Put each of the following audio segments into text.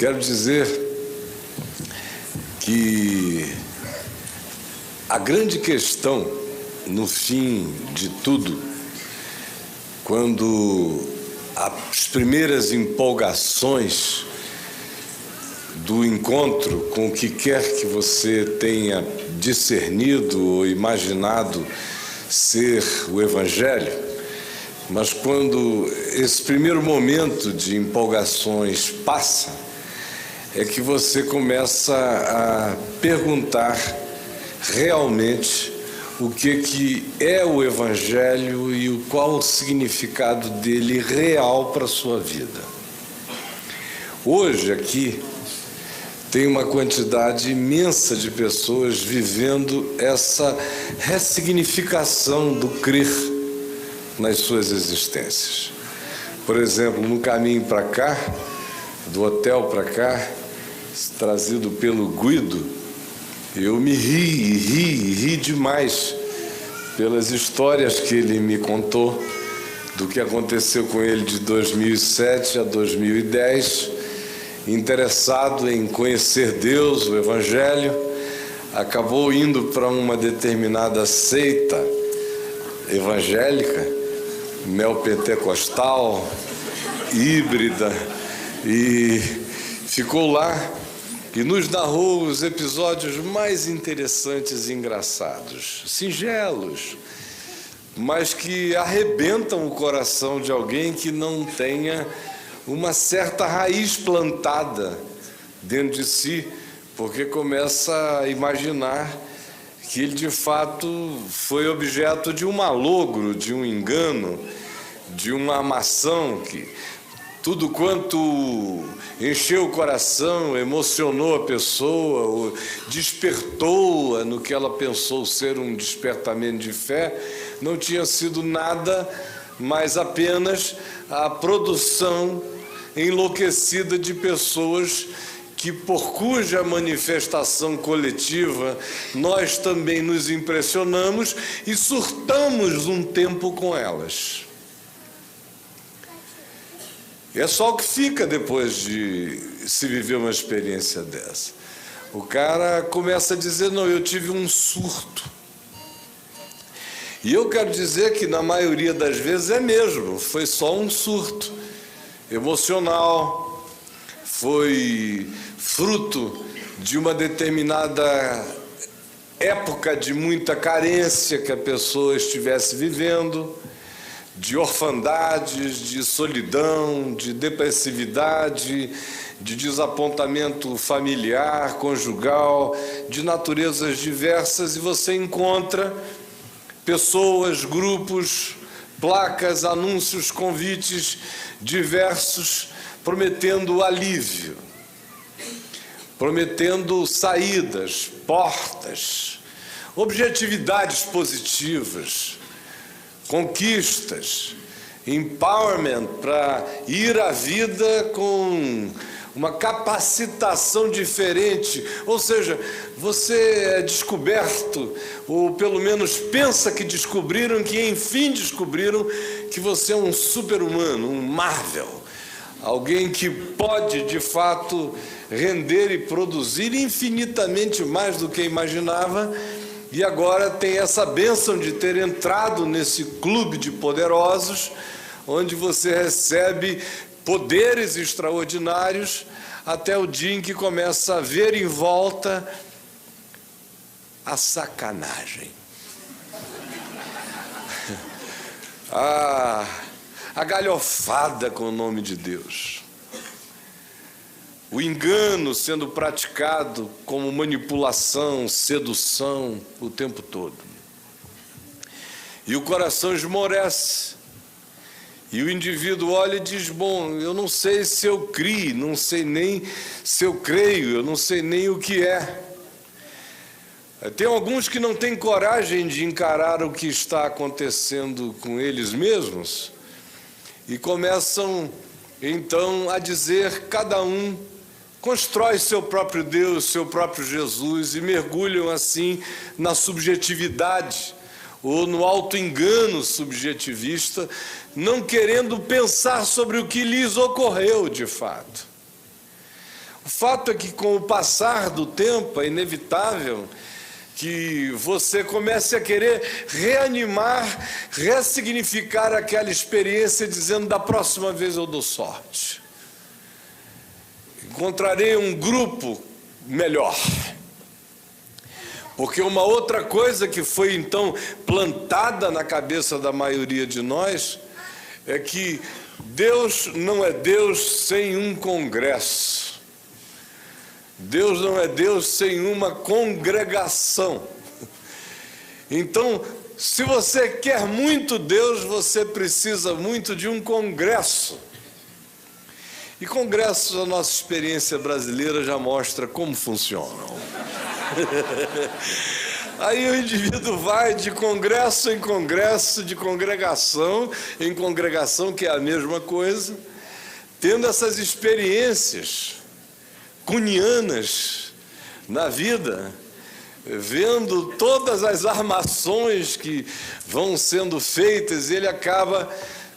Quero dizer que a grande questão, no fim de tudo, quando as primeiras empolgações do encontro com o que quer que você tenha discernido ou imaginado ser o Evangelho, mas quando esse primeiro momento de empolgações passa, é que você começa a perguntar realmente o que é o Evangelho e qual o significado dele real para a sua vida. Hoje aqui tem uma quantidade imensa de pessoas vivendo essa ressignificação do crer nas suas existências. Por exemplo, no caminho para cá, do hotel para cá, trazido pelo Guido, eu me ri demais pelas histórias que ele me contou do que aconteceu com ele de 2007 a 2010, interessado em conhecer Deus, o Evangelho, acabou indo para uma determinada seita evangélica, neopentecostal, híbrida, e ficou lá e nos narrou os episódios mais interessantes e engraçados, singelos, mas que arrebentam o coração de alguém que não tenha uma certa raiz plantada dentro de si, porque começa a imaginar que ele de fato foi objeto de um malogro, de um engano, de uma amação, que tudo quanto encheu o coração, emocionou a pessoa, despertou-a no que ela pensou ser um despertamento de fé, não tinha sido nada, mas apenas a produção enlouquecida de pessoas que, por cuja manifestação coletiva, nós também nos impressionamos e surtamos um tempo com elas. É só o que fica depois de se viver uma experiência dessa. O cara começa a dizer, não, eu tive um surto. E eu quero dizer que na maioria das vezes é mesmo, foi só um surto emocional, foi fruto de uma determinada época de muita carência que a pessoa estivesse vivendo, de orfandades, de solidão, de depressividade, de desapontamento familiar, conjugal, de naturezas diversas, e você encontra pessoas, grupos, placas, anúncios, convites diversos, prometendo alívio, prometendo saídas, portas, objetividades positivas, conquistas, empowerment para ir à vida com uma capacitação diferente, ou seja, você é descoberto, ou pelo menos pensa que descobriram, que enfim descobriram que você é um super-humano, um Marvel, alguém que pode de fato render e produzir infinitamente mais do que imaginava, e agora tem essa bênção de ter entrado nesse clube de poderosos, onde você recebe poderes extraordinários, até o dia em que começa a ver em volta a sacanagem. A galhofada com o nome de Deus. O engano sendo praticado como manipulação, sedução o tempo todo. E o coração esmorece. E o indivíduo olha e diz, bom, eu não sei se eu crio, não sei nem se eu creio, eu não sei nem o que é. Tem alguns que não têm coragem de encarar o que está acontecendo com eles mesmos e começam, então, a dizer, cada um constrói seu próprio Deus, seu próprio Jesus, e mergulham assim na subjetividade ou no auto-engano subjetivista, não querendo pensar sobre o que lhes ocorreu de fato. O fato é que, com o passar do tempo, é inevitável que você comece a querer reanimar, ressignificar aquela experiência, dizendo: da próxima vez eu dou sorte. Encontrarei um grupo melhor. Porque uma outra coisa que foi então plantada na cabeça da maioria de nós é que Deus não é Deus sem um congresso. Deus não é Deus sem uma congregação. Então, se você quer muito Deus, você precisa muito de um congresso. E congressos, a nossa experiência brasileira já mostra como funcionam. Aí o indivíduo vai de congresso em congresso, de congregação em congregação, que é a mesma coisa, tendo essas experiências cunianas na vida, vendo todas as armações que vão sendo feitas, ele acaba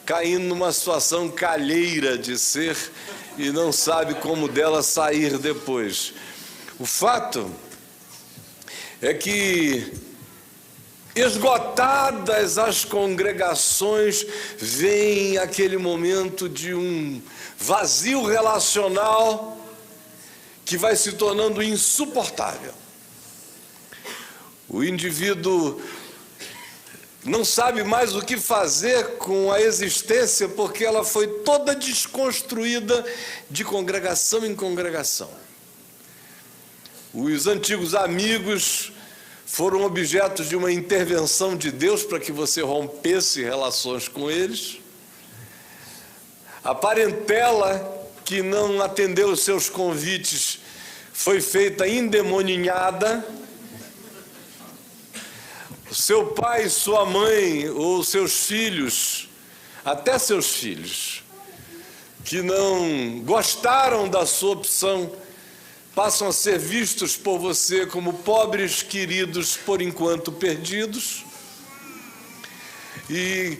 caindo numa situação calheira de ser e não sabe como dela sair depois. O fato é que, esgotadas as congregações, vem aquele momento de um vazio relacional que vai se tornando insuportável. O indivíduo não sabe mais o que fazer com a existência, porque ela foi toda desconstruída de congregação em congregação. Os antigos amigos foram objetos de uma intervenção de Deus para que você rompesse relações com eles. A parentela que não atendeu os seus convites foi feita endemoninhada. Seu pai, sua mãe ou seus filhos, até seus filhos, que não gostaram da sua opção, passam a ser vistos por você como pobres queridos, por enquanto perdidos. E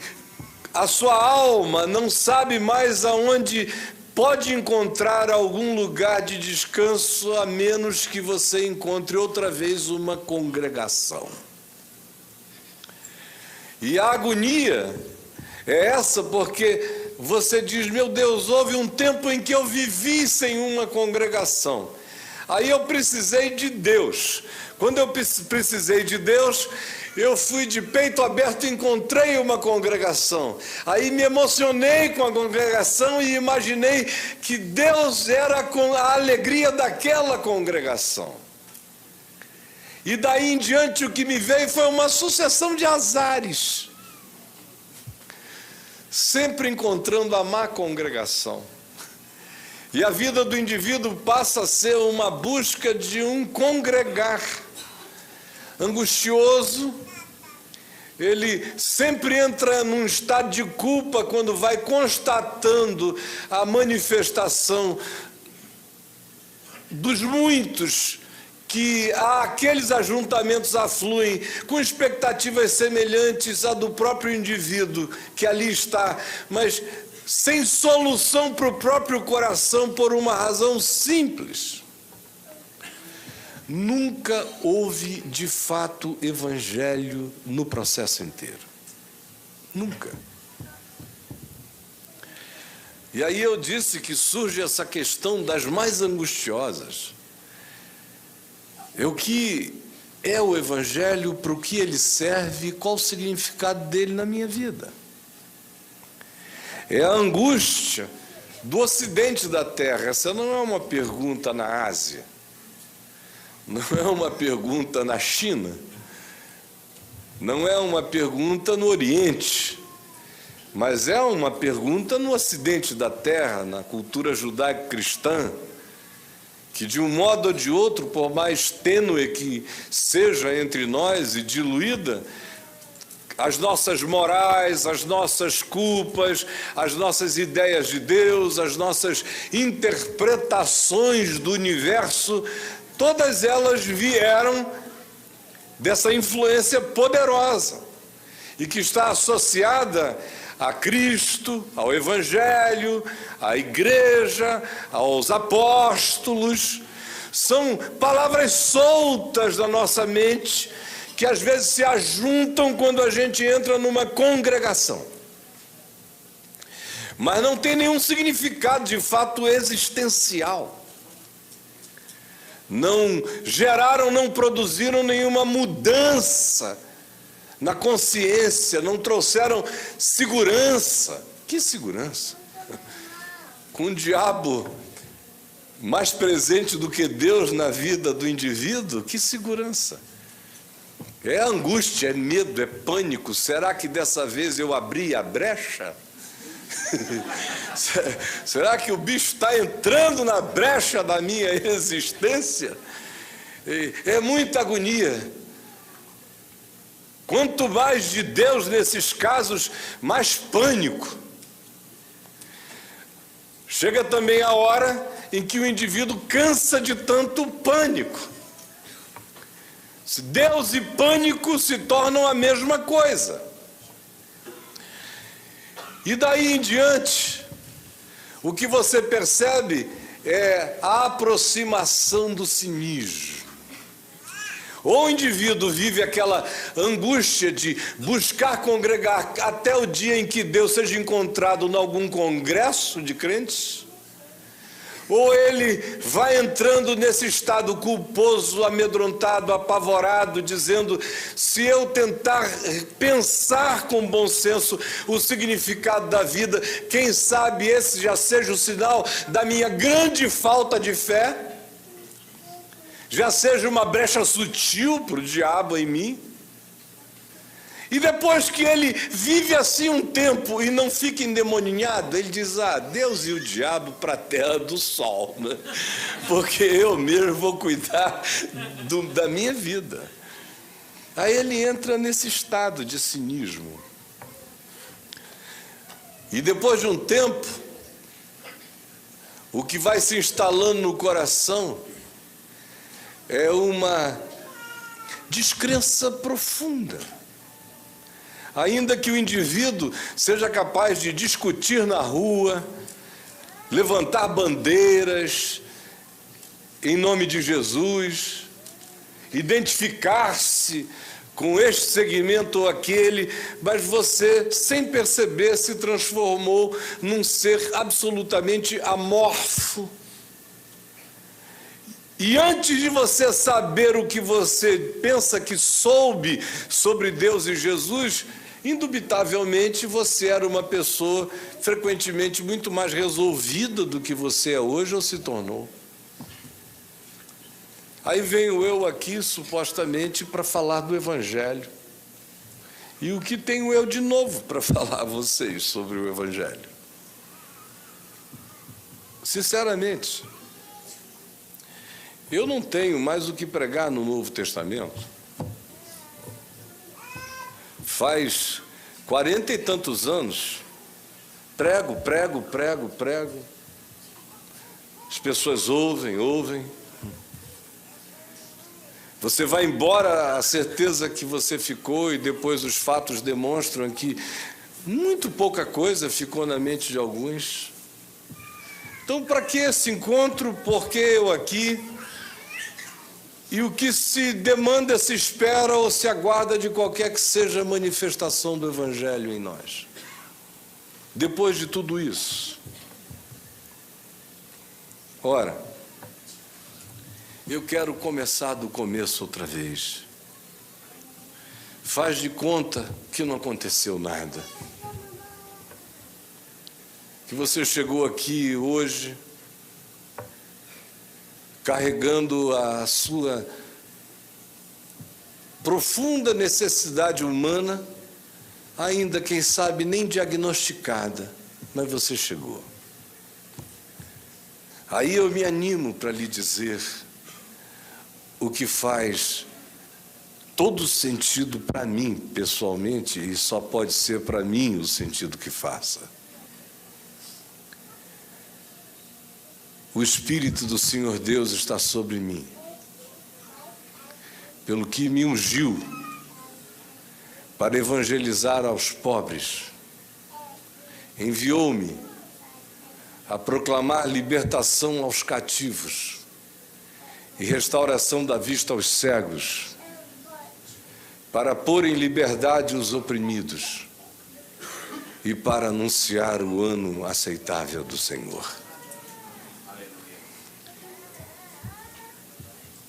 a sua alma não sabe mais aonde pode encontrar algum lugar de descanso, a menos que você encontre outra vez uma congregação. E a agonia é essa, porque você diz: meu Deus, houve um tempo em que eu vivi sem uma congregação. Aí eu precisei de Deus. Quando eu precisei de Deus, eu fui de peito aberto e encontrei uma congregação. Aí me emocionei com a congregação e imaginei que Deus era com a alegria daquela congregação. E daí em diante o que me veio foi uma sucessão de azares, sempre encontrando a má congregação. E a vida do indivíduo passa a ser uma busca de um congregar angustioso. Ele sempre entra num estado de culpa quando vai constatando a manifestação dos muitos que aqueles ajuntamentos afluem com expectativas semelhantes à do próprio indivíduo que ali está, mas sem solução para o próprio coração, por uma razão simples: nunca houve de fato evangelho no processo inteiro. Nunca. E aí eu disse que surge essa questão das mais angustiosas. O que é o evangelho, para o que ele serve, qual o significado dele na minha vida? É a angústia do ocidente da terra. Essa não é uma pergunta na Ásia, não é uma pergunta na China, não é uma pergunta no Oriente, mas é uma pergunta no ocidente da terra, na cultura judaico-cristã, que de um modo ou de outro, por mais tênue que seja entre nós e diluída, as nossas morais, as nossas culpas, as nossas ideias de Deus, as nossas interpretações do universo, todas elas vieram dessa influência poderosa e que está associada a Cristo, ao Evangelho, à igreja, aos apóstolos. São palavras soltas da nossa mente que às vezes se ajuntam quando a gente entra numa congregação. Mas não tem nenhum significado de fato existencial. Não geraram, não produziram nenhuma mudança na consciência, não trouxeram segurança. Que segurança? Com o diabo mais presente do que Deus na vida do indivíduo, que segurança? É angústia, é medo, é pânico. Será que dessa vez eu abri a brecha? Será que o bicho está entrando na brecha da minha existência? É muita agonia. Quanto mais de Deus nesses casos, mais pânico. Chega também a hora em que o indivíduo cansa de tanto pânico. Deus e pânico se tornam a mesma coisa. E daí em diante, o que você percebe é a aproximação do cinismo. Ou o indivíduo vive aquela angústia de buscar congregar até o dia em que Deus seja encontrado em algum congresso de crentes, ou ele vai entrando nesse estado culposo, amedrontado, apavorado, dizendo: se eu tentar pensar com bom senso o significado da vida, quem sabe esse já seja o sinal da minha grande falta de fé, já seja uma brecha sutil para o diabo em mim. E depois que ele vive assim um tempo e não fica endemoninhado, ele diz: Deus e o diabo para a terra do sol, né? Porque eu mesmo vou cuidar da minha vida. Aí ele entra nesse estado de cinismo. E depois de um tempo, o que vai se instalando no coração é uma descrença profunda. Ainda que o indivíduo seja capaz de discutir na rua, levantar bandeiras em nome de Jesus, identificar-se com este segmento ou aquele, mas você, sem perceber, se transformou num ser absolutamente amorfo. E antes de você saber o que você pensa que soube sobre Deus e Jesus, indubitavelmente você era uma pessoa frequentemente muito mais resolvida do que você é hoje ou se tornou. Aí venho eu aqui supostamente para falar do Evangelho. E o que tenho eu de novo para falar a vocês sobre o Evangelho? Sinceramente, eu não tenho mais o que pregar no Novo Testamento. Faz 40 e tantos anos, prego. As pessoas ouvem. Você vai embora, a certeza que você ficou, e depois os fatos demonstram que muito pouca coisa ficou na mente de alguns. Então, para que esse encontro? Por que eu aqui? E o que se demanda, se espera ou se aguarda de qualquer que seja a manifestação do Evangelho em nós? Depois de tudo isso, ora, eu quero começar do começo outra vez. Faz de conta que não aconteceu nada. Que você chegou aqui hoje carregando a sua profunda necessidade humana, ainda, quem sabe, nem diagnosticada, mas você chegou. Aí eu me animo para lhe dizer o que faz todo sentido para mim, pessoalmente, e só pode ser para mim o sentido que faça. O Espírito do Senhor Deus está sobre mim, pelo que me ungiu para evangelizar aos pobres, enviou-me a proclamar libertação aos cativos e restauração da vista aos cegos, para pôr em liberdade os oprimidos e para anunciar o ano aceitável do Senhor.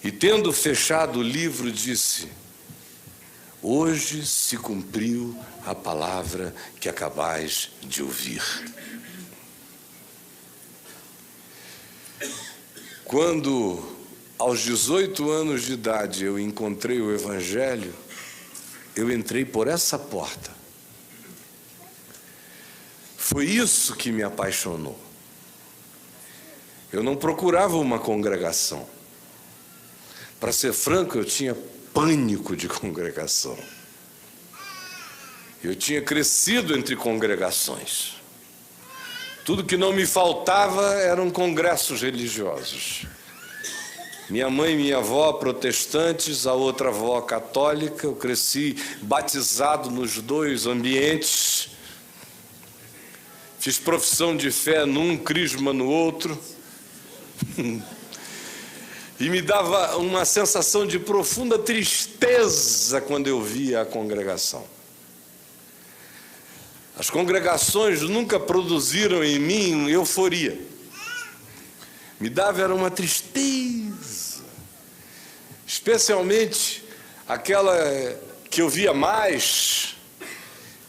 E tendo fechado o livro, disse: hoje se cumpriu a palavra que acabais de ouvir. Quando, aos 18 anos de idade, eu encontrei o Evangelho, eu entrei por essa porta. Foi isso que me apaixonou. Eu não procurava uma congregação. Para ser franco, eu tinha pânico de congregação. Eu tinha crescido entre congregações. Tudo que não me faltava eram congressos religiosos. Minha mãe e minha avó protestantes, a outra avó católica. Eu cresci batizado nos dois ambientes. Fiz profissão de fé num, crisma no outro. E me dava uma sensação de profunda tristeza quando eu via a congregação. As congregações nunca produziram em mim euforia. Me dava era uma tristeza. Especialmente aquela que eu via mais,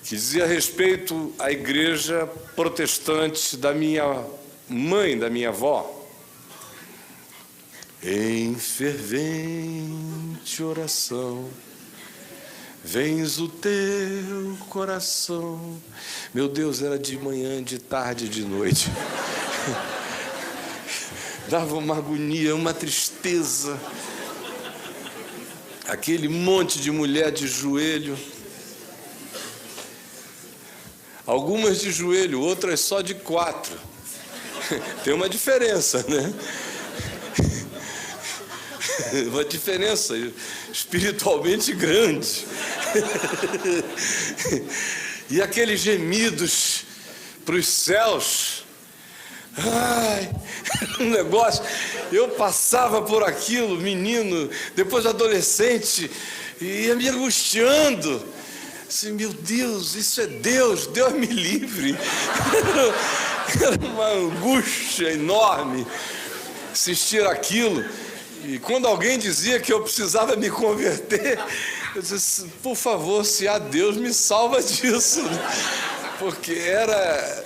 que dizia respeito à igreja protestante da minha mãe, da minha avó. Em fervente oração, vens o teu coração. Meu Deus, era de manhã, de tarde, de noite. Dava uma agonia, uma tristeza. Aquele monte de mulher de joelho. Algumas de joelho, outras só de 4. Tem uma diferença, né? Uma diferença espiritualmente grande. E aqueles gemidos para os céus. Ai, um negócio. Eu passava por aquilo, menino, depois adolescente, e ia me angustiando. Assim, meu Deus, isso é Deus, Deus me livre. Era uma angústia enorme assistir aquilo. E quando alguém dizia que eu precisava me converter, eu disse, por favor, se há Deus, me salva disso. Porque era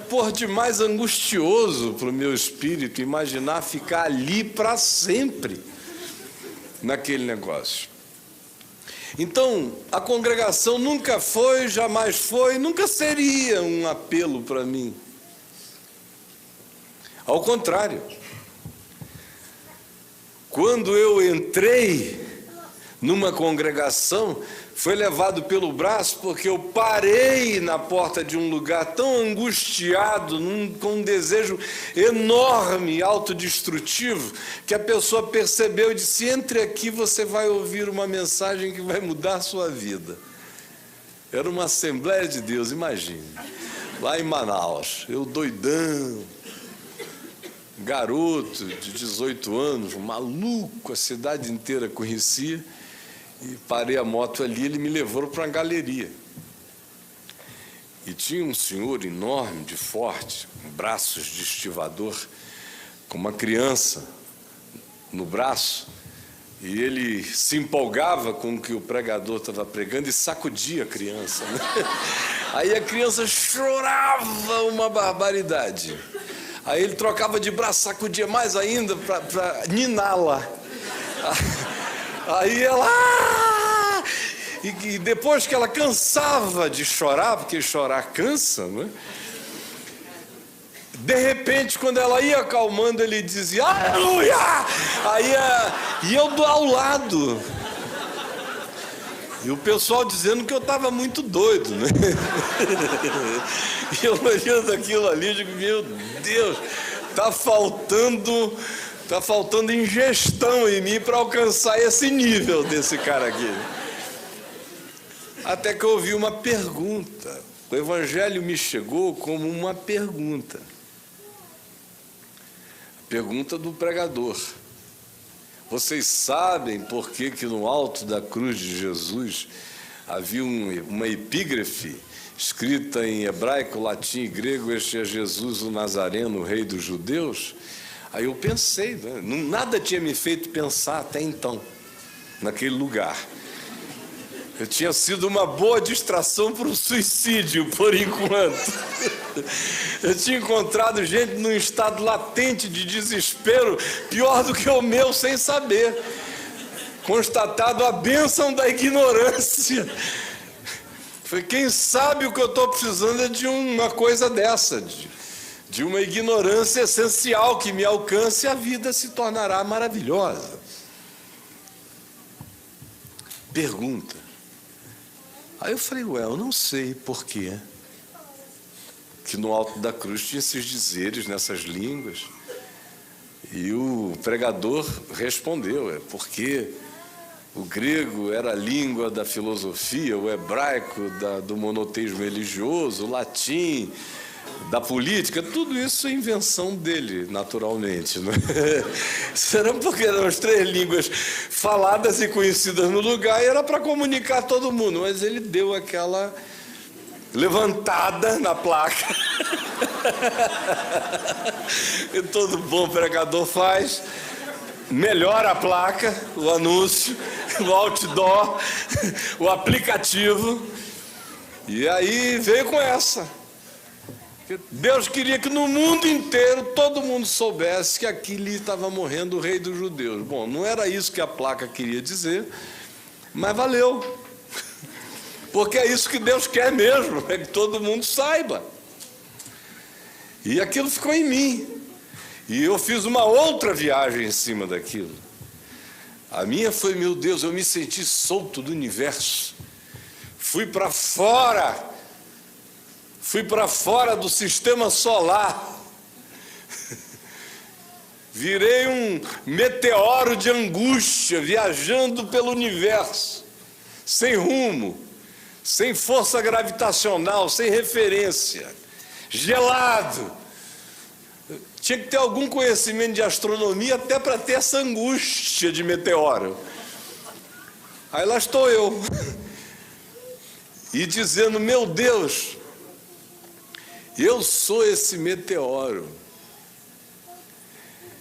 por demais angustioso para o meu espírito imaginar ficar ali para sempre, naquele negócio. Então, a congregação nunca foi, jamais foi, nunca seria um apelo para mim. Ao contrário. Quando eu entrei numa congregação, foi levado pelo braço porque eu parei na porta de um lugar tão angustiado, com um desejo enorme, autodestrutivo, que a pessoa percebeu e disse, entre aqui você vai ouvir uma mensagem que vai mudar a sua vida. Era uma Assembleia de Deus, imagine, lá em Manaus, eu doidão, garoto de 18 anos, maluco, a cidade inteira conhecia, e parei a moto ali, ele me levou para uma galeria. E tinha um senhor enorme, de forte, com braços de estivador, com uma criança no braço, e ele se empolgava com o que o pregador estava pregando e sacudia a criança, né? Aí a criança chorava uma barbaridade. Aí ele trocava de braço, sacudia mais ainda para niná-la. Aí ela... E depois que ela cansava de chorar, porque chorar cansa, né? De repente, quando ela ia acalmando, ele dizia, aleluia! Aí e eu ao lado. E o pessoal dizendo que eu estava muito doido, né? E eu olhando aquilo ali, eu digo, meu Deus, está faltando ingestão em mim para alcançar esse nível desse cara aqui. Até que eu ouvi uma pergunta. o Evangelho me chegou como uma pergunta. A pergunta do pregador. Vocês sabem por que no alto da cruz de Jesus havia uma epígrafe escrita em hebraico, latim e grego: este é Jesus o Nazareno, o rei dos judeus? Aí eu pensei, né? Nada tinha me feito pensar até então, naquele lugar. Eu tinha sido uma boa distração para o suicídio, por enquanto. Eu tinha encontrado gente num estado latente de desespero, pior do que o meu, sem saber. Constatado a bênção da ignorância. Foi, quem sabe o que eu estou precisando é de uma coisa dessa, de uma ignorância essencial que me alcance e a vida se tornará maravilhosa. Pergunta. Aí eu falei, eu não sei por quê que no alto da cruz tinha esses dizeres nessas línguas. E o pregador respondeu, porque o grego era a língua da filosofia, o hebraico do monoteísmo religioso, o latim da política, tudo isso é invenção dele, naturalmente, né? Será porque eram as 3 línguas faladas e conhecidas no lugar e era para comunicar todo mundo, mas ele deu aquela levantada na placa. E todo bom pregador faz, melhora a placa, o anúncio, o outdoor, o aplicativo, e aí veio com essa. Deus queria que no mundo inteiro todo mundo soubesse que aqui estava morrendo o rei dos judeus. Bom, não era isso que a placa queria dizer, mas valeu. Porque é isso que Deus quer mesmo, é que todo mundo saiba. E aquilo ficou em mim. E eu fiz uma outra viagem em cima daquilo. A minha foi, meu Deus, eu me senti solto do universo. Fui para fora do sistema solar. Virei um meteoro de angústia, viajando pelo universo, sem rumo, sem força gravitacional, sem referência, gelado. Tinha que ter algum conhecimento de astronomia até para ter essa angústia de meteoro. Aí lá estou eu, e dizendo, meu Deus, eu sou esse meteoro.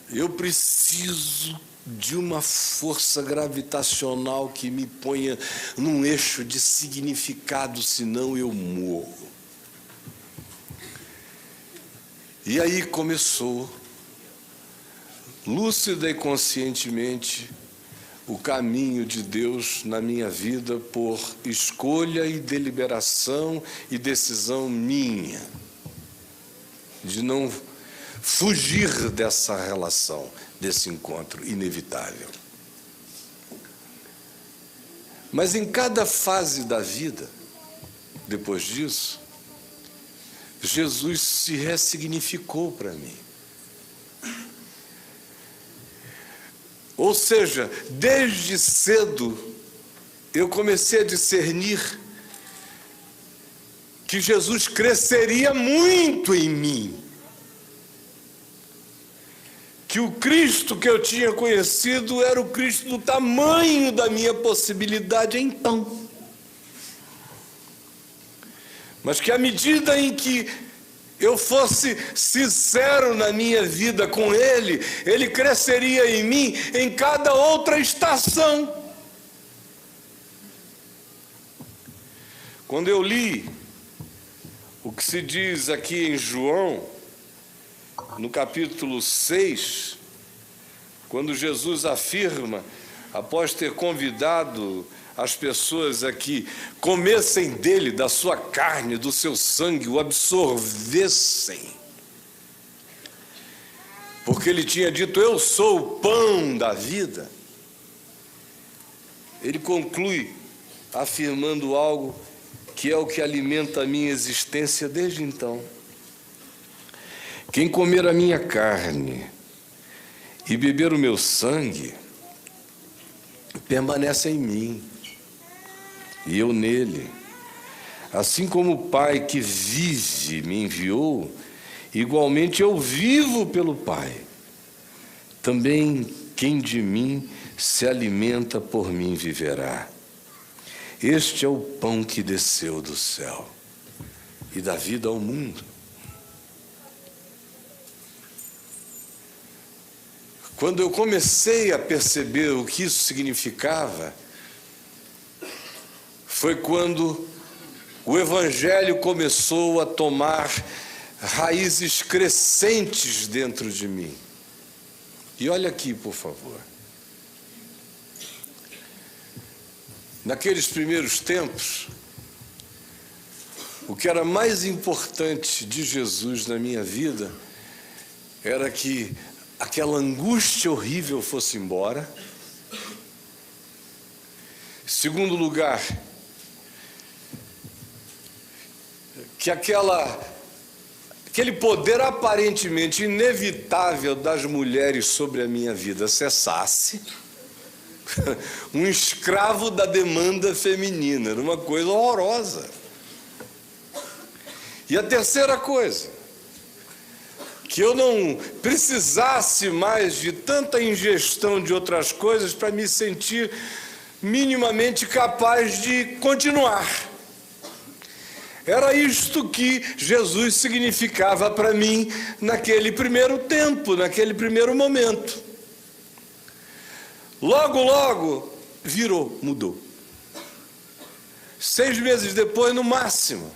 Eu preciso de uma força gravitacional que me ponha num eixo de significado, senão eu morro. E aí começou, lúcida e conscientemente, o caminho de Deus na minha vida por escolha e deliberação e decisão minha, de não fugir dessa relação, desse encontro inevitável. Mas em cada fase da vida, depois disso, Jesus se ressignificou para mim. Ou seja, desde cedo eu comecei a discernir que Jesus cresceria muito em mim. Que o Cristo que eu tinha conhecido era o Cristo do tamanho da minha possibilidade então. Mas que à medida em que eu fosse sincero na minha vida com Ele, Ele cresceria em mim em cada outra estação. Quando eu li o que se diz aqui em João, no capítulo 6, quando Jesus afirma, após ter convidado as pessoas a que comessem dele, da sua carne, do seu sangue, o absorvessem, porque ele tinha dito, eu sou o pão da vida. Ele conclui afirmando algo que é o que alimenta a minha existência desde então. Quem comer a minha carne e beber o meu sangue, permanece em mim, e eu nele. Assim como o Pai que vive me enviou, igualmente eu vivo pelo Pai. Também quem de mim se alimenta por mim viverá. Este é o pão que desceu do céu e dá vida ao mundo. Quando eu comecei a perceber o que isso significava, foi quando o Evangelho começou a tomar raízes crescentes dentro de mim. E olha aqui, por favor. Naqueles primeiros tempos, o que era mais importante de Jesus na minha vida era que aquela angústia horrível fosse embora. Segundo lugar, que aquele poder aparentemente inevitável das mulheres sobre a minha vida cessasse. Um escravo da demanda feminina, era uma coisa horrorosa. E a terceira coisa, que eu não precisasse mais de tanta ingestão de outras coisas para me sentir minimamente capaz de continuar. Era isto que Jesus significava para mim naquele primeiro tempo, naquele primeiro momento. Logo, logo, virou, mudou. 6 meses depois, no máximo,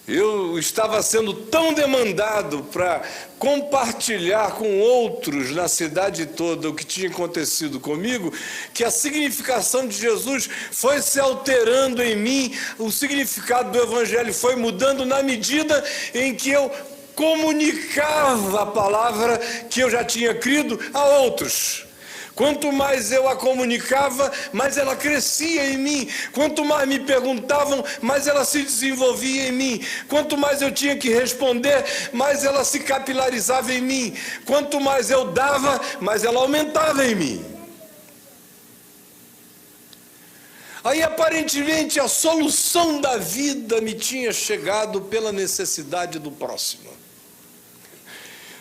eu estava sendo tão demandado para compartilhar com outros na cidade toda o que tinha acontecido comigo, que a significação de Jesus foi se alterando em mim, o significado do Evangelho foi mudando na medida em que eu comunicava a palavra que eu já tinha crido a outros. Quanto mais eu a comunicava, mais ela crescia em mim. Quanto mais me perguntavam, mais ela se desenvolvia em mim. Quanto mais eu tinha que responder, mais ela se capilarizava em mim. Quanto mais eu dava, mais ela aumentava em mim. Aí, aparentemente, a solução da vida me tinha chegado pela necessidade do próximo.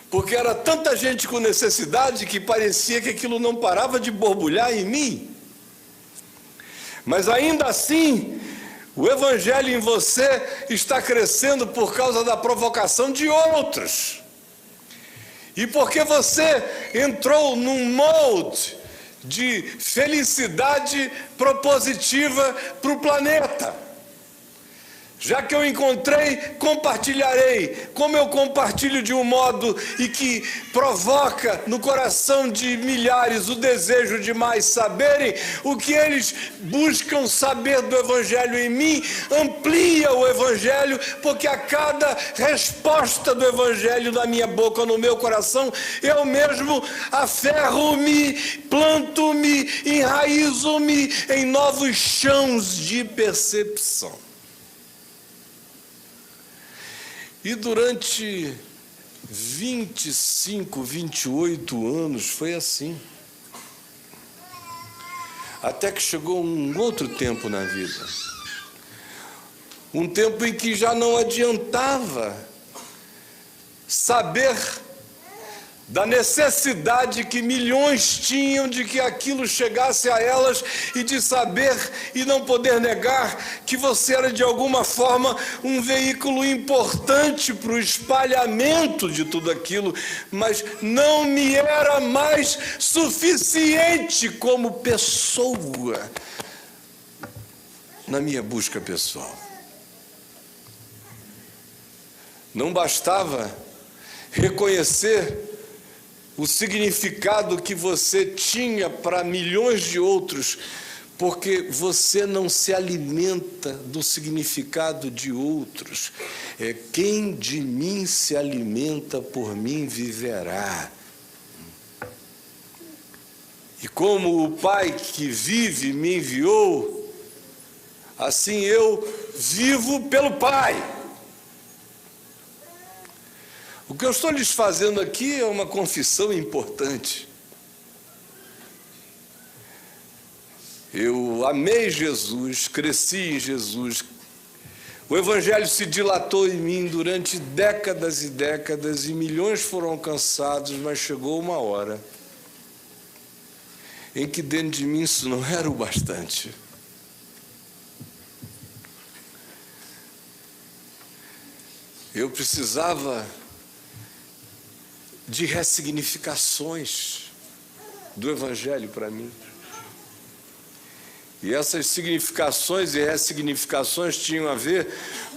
Porque era tanta gente com necessidade que parecia que aquilo não parava de borbulhar em mim. Mas ainda assim, o Evangelho em você está crescendo por causa da provocação de outros. E porque você entrou num molde de felicidade propositiva para o planeta. Já que eu encontrei, compartilharei. Como eu compartilho de um modo e que provoca no coração de milhares o desejo de mais saberem, o que eles buscam saber do Evangelho em mim, amplia o Evangelho, porque a cada resposta do Evangelho na minha boca, no meu coração, eu mesmo aferro-me, planto-me, enraizo-me em novos chãos de percepção. E durante 25, 28 anos foi assim. Até que chegou um outro tempo na vida. Um tempo em que já não adiantava saber da necessidade que milhões tinham de que aquilo chegasse a elas e de saber e não poder negar que você era de alguma forma um veículo importante para o espalhamento de tudo aquilo, mas não me era mais suficiente como pessoa na minha busca pessoal. Não bastava reconhecer o significado que você tinha para milhões de outros, porque você não se alimenta do significado de outros. Quem de mim se alimenta por mim viverá. E como o Pai que vive me enviou, assim eu vivo pelo Pai. O que eu estou lhes fazendo aqui é uma confissão importante. Eu amei Jesus, cresci em Jesus. O Evangelho se dilatou em mim durante décadas e décadas e milhões foram alcançados, mas chegou uma hora em que dentro de mim isso não era o bastante. Eu precisava de ressignificações do Evangelho para mim. E essas significações e ressignificações tinham a ver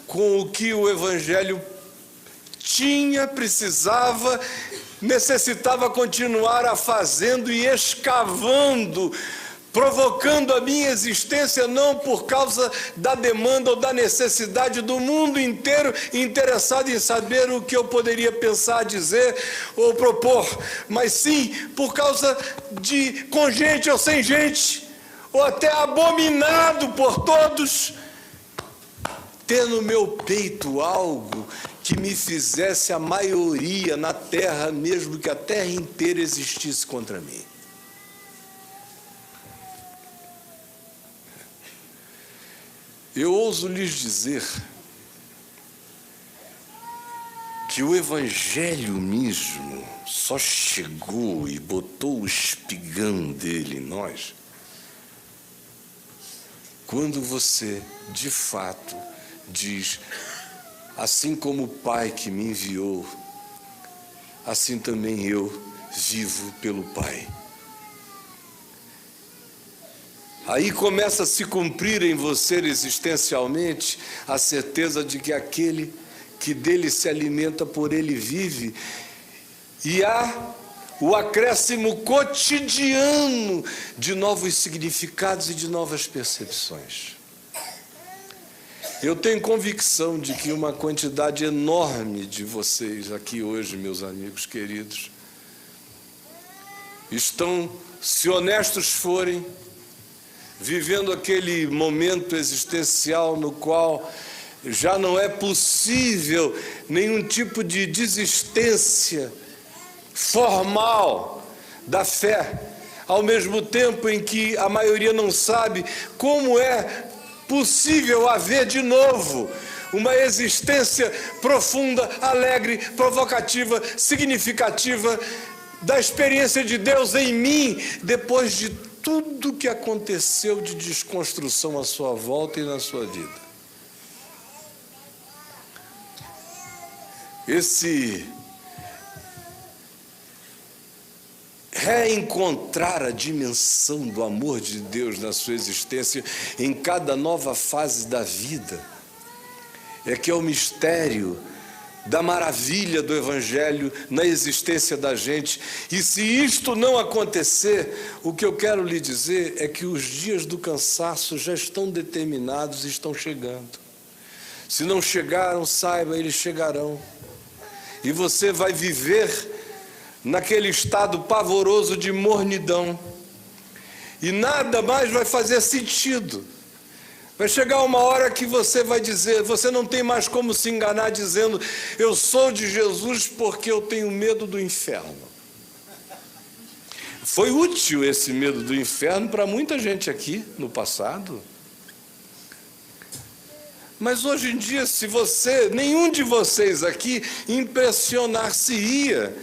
com o que o Evangelho precisava, necessitava continuar a fazendo e escavando, provocando a minha existência, não por causa da demanda ou da necessidade do mundo inteiro interessado em saber o que eu poderia pensar, dizer ou propor, mas sim por causa de, com gente ou sem gente, ou até abominado por todos, ter no meu peito algo que me fizesse a maioria na terra, mesmo que a terra inteira existisse contra mim. Eu ouso lhes dizer que o Evangelho mesmo só chegou e botou o espigão dele em nós quando você, de fato, diz: assim como o Pai que me enviou, assim também eu vivo pelo Pai. Aí começa a se cumprir em você existencialmente a certeza de que aquele que dele se alimenta, por ele vive, e há o acréscimo cotidiano de novos significados e de novas percepções. Eu tenho convicção de que uma quantidade enorme de vocês aqui hoje, meus amigos queridos, estão, se honestos forem, vivendo aquele momento existencial no qual já não é possível nenhum tipo de desistência formal da fé, ao mesmo tempo em que a maioria não sabe como é possível haver de novo uma existência profunda, alegre, provocativa, significativa da experiência de Deus em mim, depois de tudo que aconteceu de desconstrução à sua volta e na sua vida. Esse reencontrar a dimensão do amor de Deus na sua existência em cada nova fase da vida é que é o mistério da maravilha do Evangelho na existência da gente. E se isto não acontecer, o que eu quero lhe dizer é que os dias do cansaço já estão determinados e estão chegando. Se não chegaram, saiba, eles chegarão. E você vai viver naquele estado pavoroso de mornidão. E nada mais vai fazer sentido. Vai chegar uma hora que você vai dizer, você não tem mais como se enganar dizendo: eu sou de Jesus porque eu tenho medo do inferno. Foi útil esse medo do inferno para muita gente aqui no passado. Mas hoje em dia, se nenhum de vocês aqui impressionar-se-ia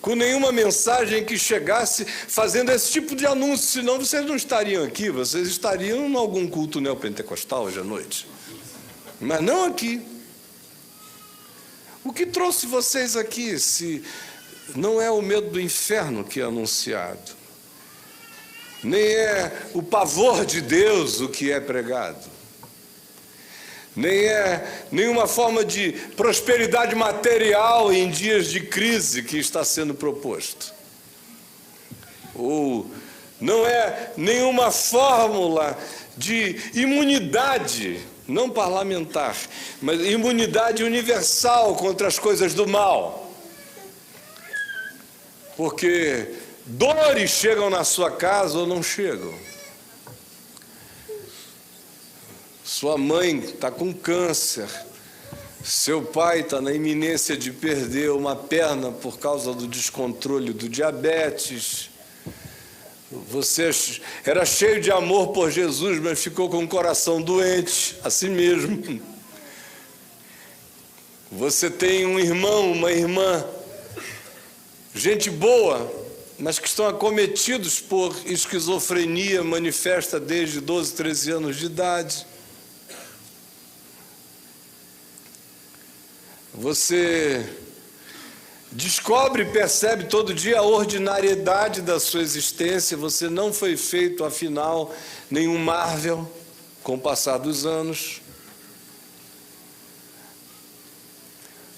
com nenhuma mensagem que chegasse fazendo esse tipo de anúncio, senão vocês não estariam aqui, vocês estariam em algum culto neopentecostal hoje à noite. Mas não aqui. O que trouxe vocês aqui, se não é o medo do inferno que é anunciado, nem é o pavor de Deus o que é pregado, nem é nenhuma forma de prosperidade material em dias de crise que está sendo proposto, ou não é nenhuma fórmula de imunidade, não parlamentar, mas imunidade universal contra as coisas do mal, porque dores chegam na sua casa ou não chegam. Sua mãe está com câncer, seu pai está na iminência de perder uma perna por causa do descontrole do diabetes, Você era cheio de amor por Jesus, mas ficou com o coração doente, a si mesmo. Você tem um irmão, uma irmã, gente boa, mas que estão acometidos por esquizofrenia manifesta desde 12, 13 anos de idade. Você descobre e percebe todo dia a ordinariedade da sua existência. Você não foi feito, afinal, nenhum Marvel com o passar dos anos.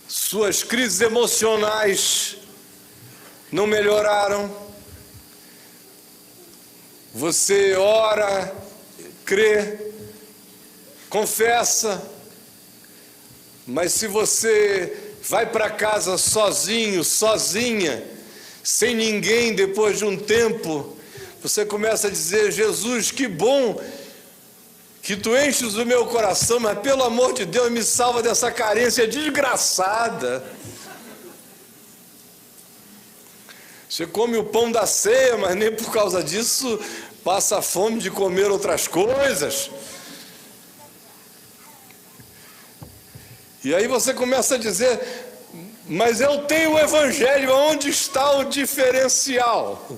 Suas crises emocionais não melhoraram. Você ora, crê, confessa, mas se você vai para casa sozinho, sozinha, sem ninguém, depois de um tempo, você começa a dizer: Jesus, que bom que tu enches o meu coração, mas pelo amor de Deus me salva dessa carência desgraçada. Você come o pão da ceia, mas nem por causa disso passa fome de comer outras coisas. E aí você começa a dizer: mas eu tenho o Evangelho, onde está o diferencial?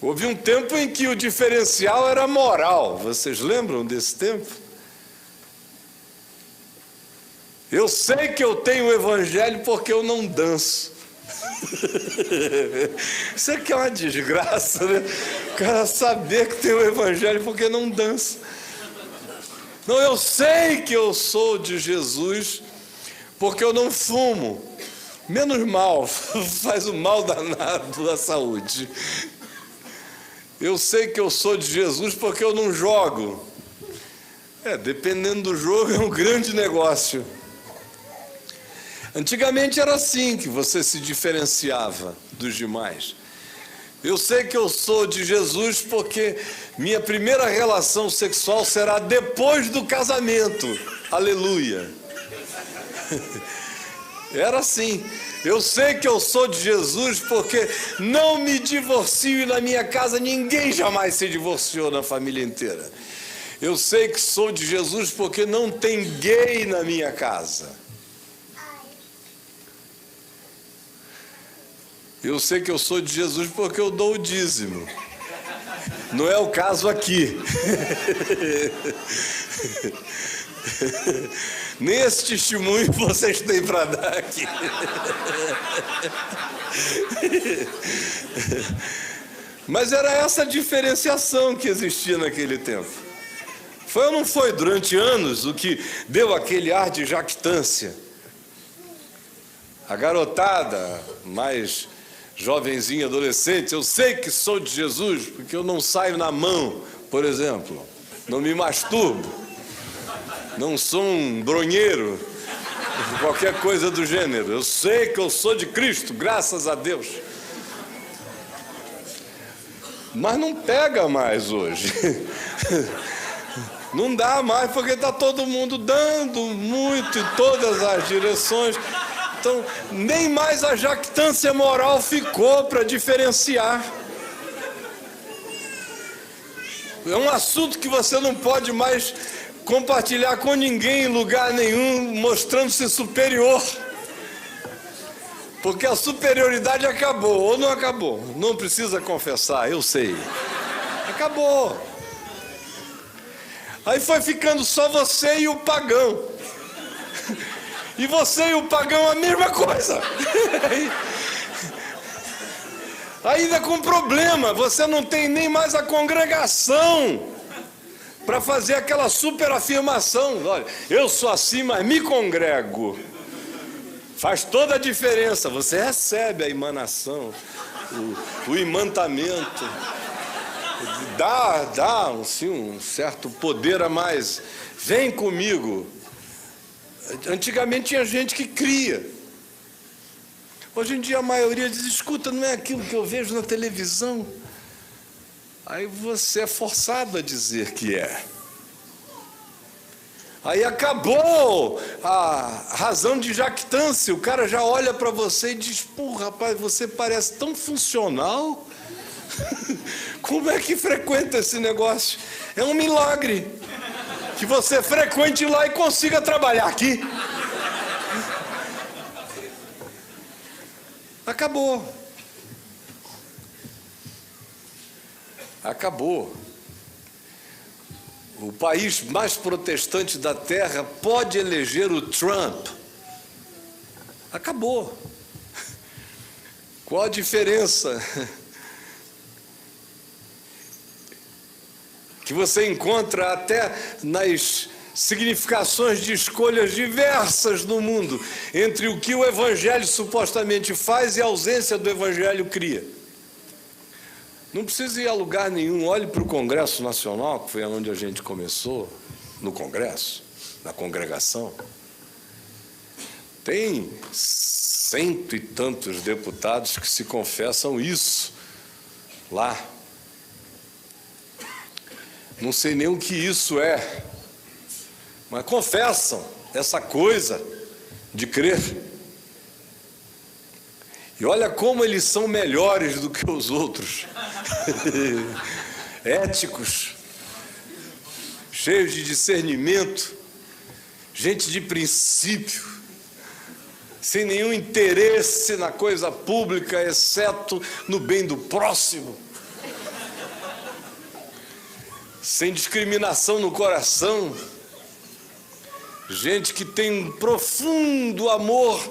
Houve um tempo em que o diferencial era moral. Vocês lembram desse tempo? Eu sei que eu tenho o Evangelho porque eu não danço. Isso aqui é uma desgraça, né? O cara saber que tem o Evangelho porque não dança. Não, eu sei que eu sou de Jesus porque eu não fumo. Menos mal, faz um mal danado à saúde. Eu sei que eu sou de Jesus porque eu não jogo. Dependendo do jogo, é um grande negócio. Antigamente era assim que você se diferenciava dos demais. Eu sei que eu sou de Jesus porque minha primeira relação sexual será depois do casamento. Aleluia. Era assim. Eu sei que eu sou de Jesus porque não me divorcio e na minha casa ninguém jamais se divorciou na família inteira. Eu sei que sou de Jesus porque não tem gay na minha casa. Eu sei que eu sou de Jesus porque eu dou o dízimo. Não é o caso aqui. Nem esse testemunho vocês têm para dar aqui. Mas era essa diferenciação que existia naquele tempo. Foi ou não foi durante anos o que deu aquele ar de jactância? A garotada mais jovenzinha, adolescente, eu sei que sou de Jesus porque eu não saio na mão, por exemplo, não me masturbo, não sou um bronheiro, qualquer coisa do gênero. Eu sei que eu sou de Cristo, graças a Deus. Mas não pega mais hoje. Não dá mais porque está todo mundo dando muito em todas as direções. Então, nem mais a jactância moral ficou para diferenciar. É um assunto que você não pode mais compartilhar com ninguém em lugar nenhum, mostrando-se superior. Porque a superioridade acabou, ou não acabou. Não precisa confessar, eu sei. Acabou. Aí foi ficando só você e o pagão. E você e o pagão a mesma coisa. Ainda com problema, você não tem nem mais a congregação para fazer aquela super afirmação. Olha, eu sou assim, mas me congrego. Faz toda a diferença. Você recebe a emanação, o imantamento. Dá assim, um certo poder a mais. Vem comigo. Antigamente tinha gente que cria. Hoje em dia a maioria diz: escuta, não é aquilo que eu vejo na televisão. Aí você é forçado a dizer que é. Aí acabou a razão de jactância. O cara já olha para você e diz: pô, rapaz, você parece tão funcional. Como é que frequenta esse negócio? É um milagre que você frequente lá e consiga trabalhar aqui. Acabou. Acabou. O país mais protestante da Terra pode eleger o Trump. Acabou. Qual a diferença que você encontra até nas significações de escolhas diversas no mundo entre o que o Evangelho supostamente faz e a ausência do Evangelho cria? Não precisa ir a lugar nenhum. Olhe para o Congresso Nacional, que foi onde a gente começou, no Congresso, na congregação. Tem 100 e tantos deputados que se confessam isso lá. Não sei nem o que isso é, mas confessam essa coisa de crer. E olha como eles são melhores do que os outros. Éticos, cheios de discernimento, gente de princípio, sem nenhum interesse na coisa pública, exceto no bem do próximo, sem discriminação no coração, gente que tem um profundo amor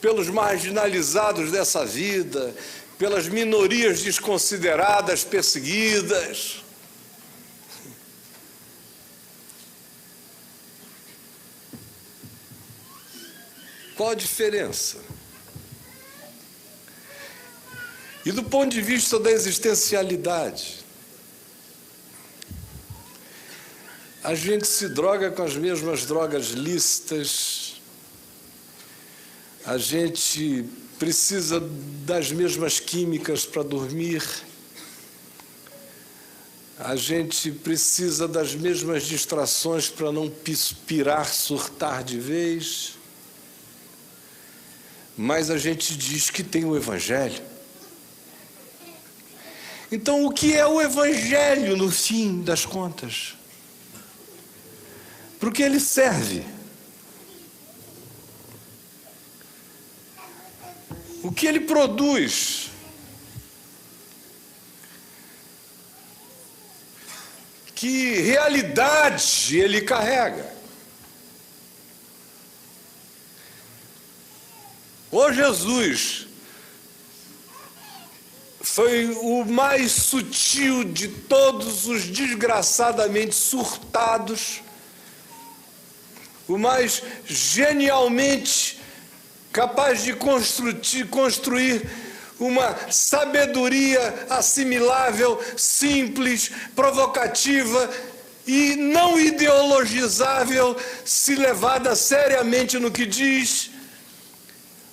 pelos marginalizados dessa vida, pelas minorias desconsideradas, perseguidas. Qual a diferença? E do ponto de vista da existencialidade, a gente se droga com as mesmas drogas lícitas, a gente precisa das mesmas químicas para dormir, a gente precisa das mesmas distrações para não pirar, surtar de vez, mas a gente diz que tem o Evangelho. Então, o que é o Evangelho no fim das contas? Para o que ele serve? O que ele produz? Que realidade ele carrega? O Jesus foi o mais sutil de todos os desgraçadamente surtados, o mais genialmente capaz de construir uma sabedoria assimilável, simples, provocativa e não ideologizável, se levada seriamente no que diz,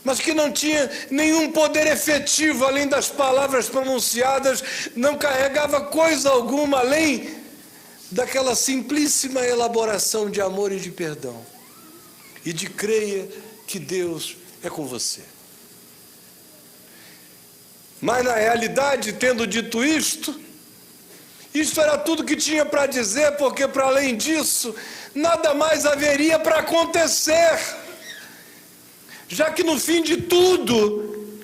mas que não tinha nenhum poder efetivo além das palavras pronunciadas, não carregava coisa alguma além daquela simplíssima elaboração de amor e de perdão, e de creia que Deus é com você. Mas na realidade, tendo dito isto era tudo que tinha para dizer, porque para além disso, nada mais haveria para acontecer, já que no fim de tudo,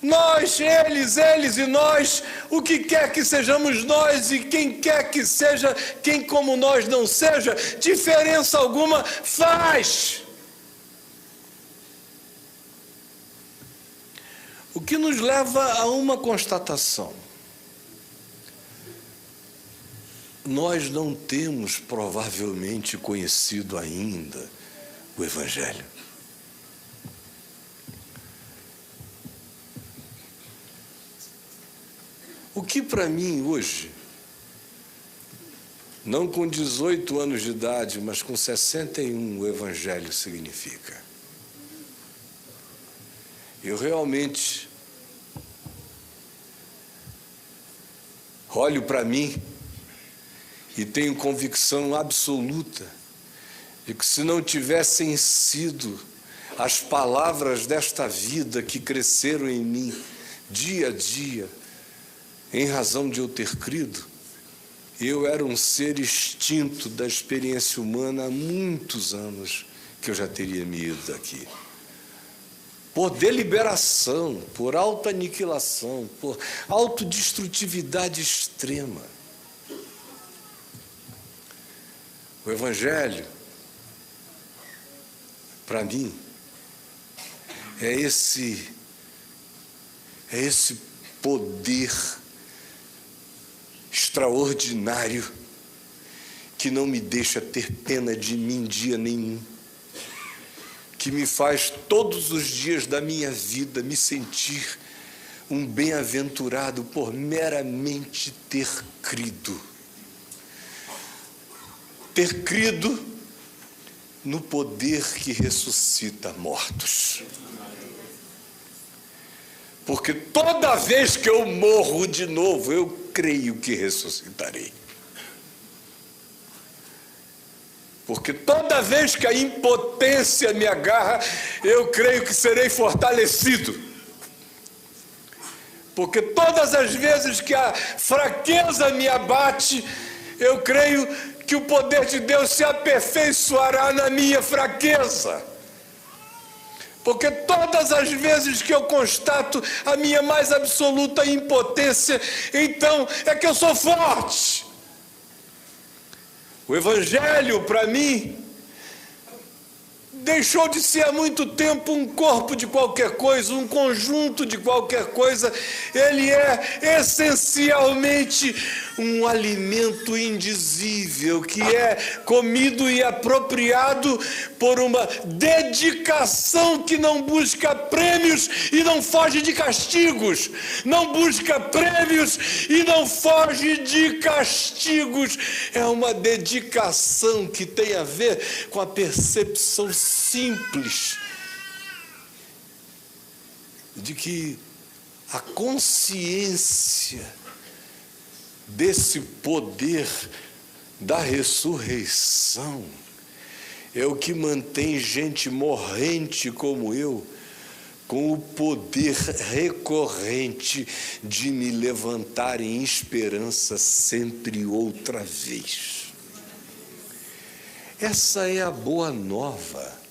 nós, eles e nós, o que quer que sejamos nós e quem quer que seja, quem como nós não seja, diferença alguma faz. O que nos leva a uma constatação: nós não temos provavelmente conhecido ainda o Evangelho. O que para mim hoje, não com 18 anos de idade, mas com 61, o Evangelho significa? Eu realmente olho para mim e tenho convicção absoluta e que se não tivessem sido as palavras desta vida que cresceram em mim dia a dia, em razão de eu ter crido, eu era um ser extinto da experiência humana há muitos anos que eu já teria me ido daqui. Por deliberação, por autoaniquilação, por autodestrutividade extrema. O Evangelho, para mim, é esse poder extraordinário que não me deixa ter pena de mim dia nenhum, que me faz todos os dias da minha vida me sentir um bem-aventurado por meramente ter crido. Ter crido no poder que ressuscita mortos. Porque toda vez que eu morro de novo, eu creio que ressuscitarei. Porque toda vez que a impotência me agarra, eu creio que serei fortalecido. Porque todas as vezes que a fraqueza me abate, eu creio que o poder de Deus se aperfeiçoará na minha fraqueza. Porque todas as vezes que eu constato a minha mais absoluta impotência, então é que eu sou forte. O Evangelho, para mim, deixou de ser há muito tempo um corpo de qualquer coisa, um conjunto de qualquer coisa. Ele é essencialmente um alimento indizível, que é comido e apropriado por uma dedicação que não busca prêmios e não foge de castigos. Não busca prêmios e não foge de castigos. É uma dedicação que tem a ver com a percepção simples de que a consciência desse poder da ressurreição é o que mantém gente morrente como eu com o poder recorrente de me levantar em esperança sempre outra vez. Essa é a boa nova.